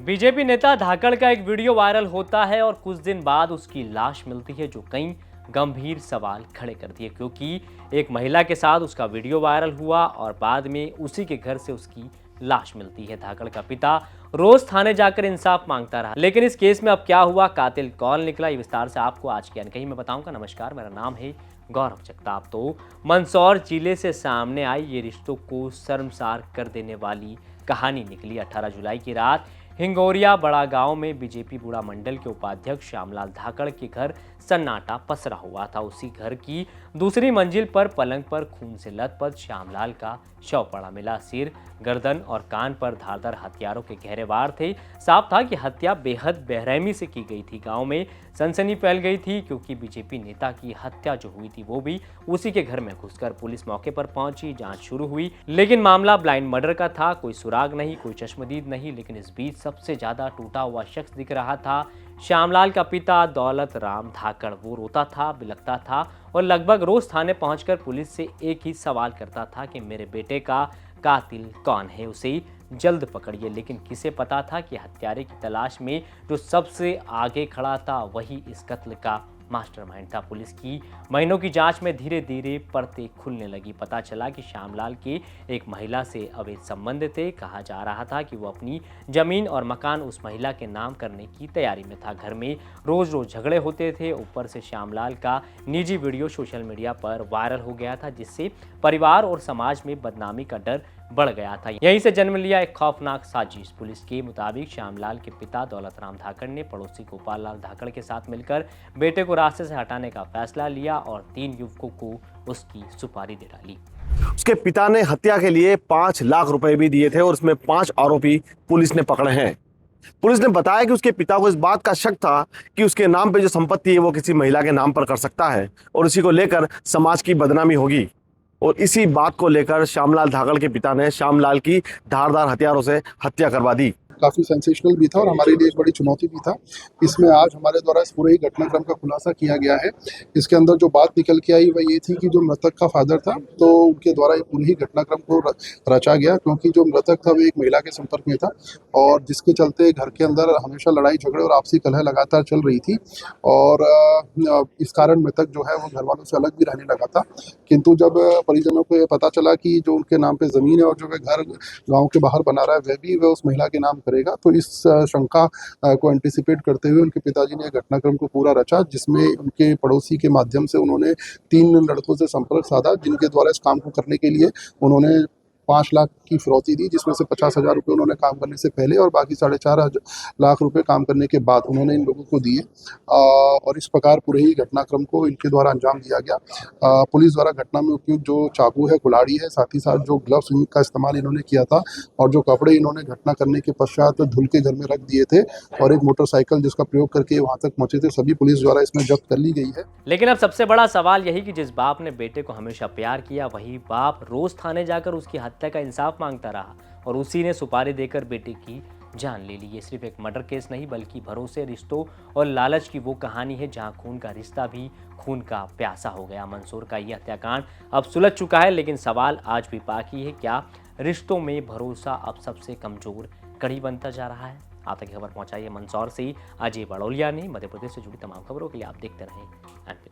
BJP नेता धाकड़ का एक वीडियो वायरल होता है और कुछ दिन बाद उसकी लाश मिलती है, जो कई गंभीर सवाल खड़े कर दिए, क्योंकि एक महिला के साथ उसका वीडियो वायरल हुआ और बाद में उसी के घर से उसकी लाश मिलती है। धाकड़ का पिता रोज थाने जाकर इंसाफ मांगता रहा, लेकिन इस केस में अब क्या हुआ, कातिल कौन निकला, ये विस्तार से आपको आज की अनकही में बताऊंगा। नमस्कार, मेरा नाम है गौरव जगताप। तो मंदसौर जिले से सामने आई ये रिश्तों को शर्मसार कर देने वाली कहानी निकली। 18 जुलाई की रात हिंगोरिया बड़ा गांव में बीजेपी बूढ़ा मंडल के उपाध्यक्ष श्यामलाल धाकड़ के घर सन्नाटा पसरा हुआ था। उसी घर की दूसरी मंजिल पर पलंग पर खून से लथपथ श्यामलाल का शव पड़ा मिला। सिर, गर्दन और कान पर धारदार हथियारों के गहरे वार थे। साफ था कि हत्या बेहद बेरहमी से की गई थी। गांव में सनसनी फैल गई थी, क्योंकि बीजेपी नेता की हत्या जो हुई थी वो भी उसी के घर में घुसकर। पुलिस मौके पर पहुंची, जांच शुरू हुई, लेकिन मामला ब्लाइंड मर्डर का था। कोई सुराग नहीं, कोई चश्मदीद नहीं। लेकिन इस बीच सबसे ज्यादा टूटा हुआ शख्स दिख रहा था श्यामलाल का पिता दौलत राम धाकड़। वो रोता था, बिलखता था और लगभग रोज थाने पहुंचकर पुलिस से एक ही सवाल करता था कि मेरे बेटे का कातिल कौन है, उसे जल्द पकड़िए। लेकिन किसे पता था कि हत्यारे की तलाश में जो सबसे आगे खड़ा था वही इस कत्ल का मास्टरमाइंड था। पुलिस की महीनों की जांच में धीरे धीरे परतें खुलने लगी। पता चला कि श्यामलाल के एक महिला से अवैध संबंध थे। कहा जा रहा था कि वो अपनी जमीन और मकान उस महिला के नाम करने की तैयारी में था। घर में रोज रोज झगड़े होते थे। ऊपर से श्यामलाल का निजी वीडियो सोशल मीडिया पर वायरल हो गया था, जिससे परिवार और समाज में बदनामी का डर बढ़ गया था। यहीं से जन्म लिया एक खौफनाक साजिश। पुलिस के मुताबिक श्यामलाल के पिता दौलत राम धाकड़ ने पड़ोसी गोपाल लाल धाकड़ के साथ मिलकर बेटे को रास्ते से हटाने का फैसला लिया और 3 युवकों को उसकी सुपारी दे डाली। उसके पिता ने हत्या के लिए 5 लाख रुपए भी दिए थे और उसमें 5 आरोपी पुलिस ने पकड़े हैं। पुलिस ने बताया कि उसके पिता को इस बात का शक था कि उसके नाम पे जो संपत्ति है वो किसी महिला के नाम पर कर सकता है और इसी को लेकर समाज की बदनामी होगी। और इसी बात को लेकर श्यामलाल धाकड़ के पिता ने श्यामलाल की धारदार हथियारों से हत्या करवा दी। काफ़ी सेंसेशनल भी था और हमारे लिए एक बड़ी चुनौती भी था। इसमें आज हमारे द्वारा इस पूरे ही घटनाक्रम का खुलासा किया गया है। इसके अंदर जो बात निकल के आई वह ये थी कि जो मृतक का फादर था, तो उनके द्वारा ये पूरे ही घटनाक्रम को रचा गया, क्योंकि जो मृतक था वो एक महिला के संपर्क में था और जिसके चलते घर के अंदर हमेशा लड़ाई झगड़े और आपसी कलह लगातार चल रही थी और इस कारण मृतक जो है वो घर वालों से अलग भी रहने लगा था। किंतु जब परिजनों को ये पता चला कि जो उनके नाम पे ज़मीन है और जो वह घर गाँव के बाहर बना रहा है वह उस महिला के नाम करेगा, तो इस शंका को एंटिसिपेट करते हुए उनके पिताजी ने घटनाक्रम को पूरा रचा, जिसमें उनके पड़ोसी के माध्यम से उन्होंने 3 लड़कों से संपर्क साधा, जिनके द्वारा इस काम को करने के लिए उन्होंने 5 लाख की फिरौती दी, जिसमें से 50,000 रुपये उन्होंने काम करने से पहले और बाकी 4.5 लाख रुपए काम करने के बाद उन्होंने इन लोगों को दिए और इस प्रकार पूरे ही घटनाक्रम को इनके द्वारा अंजाम दिया गया। पुलिस द्वारा घटना में उपयुक्त जो चाकू है, कुल्हाड़ी है, साथ ही साथ जो ग्लव्स का इस्तेमाल इन्होंने किया था और जो कपड़े इन्होंने घटना करने के पश्चात धुल के घर में रख दिए थे और एक मोटरसाइकिल जिसका प्रयोग करके वहाँ तक पहुँचे थे, सभी पुलिस द्वारा इसमें जब्त कर ली गई है। लेकिन अब सबसे बड़ा सवाल यही कि जिस बाप ने बेटे को हमेशा प्यार किया, वही बाप रोज थाने जाकर उसकी हत्या का इंसाफ मांगता रहा और उसी ने सुपारी देकर बेटे की जान ले ली। ये सिर्फ एक मर्डर केस नहीं, बल्कि भरोसे, रिश्तों और लालच की वो कहानी है जहां खून का रिश्ता भी खून का प्यासा हो गया। मंदसौर का ये हत्याकांड अब सुलझ चुका है, लेकिन सवाल आज भी बाकी है, क्या रिश्तों में भरोसा अब सबसे कमजोर कड़ी बनता जा रहा है? आप तक खबर पहुंचाइए मंदसौर से अजय बड़ौलिया ने। मध्य प्रदेश से जुड़ी तमाम खबरों के लिए आप देखते रहें एनपी।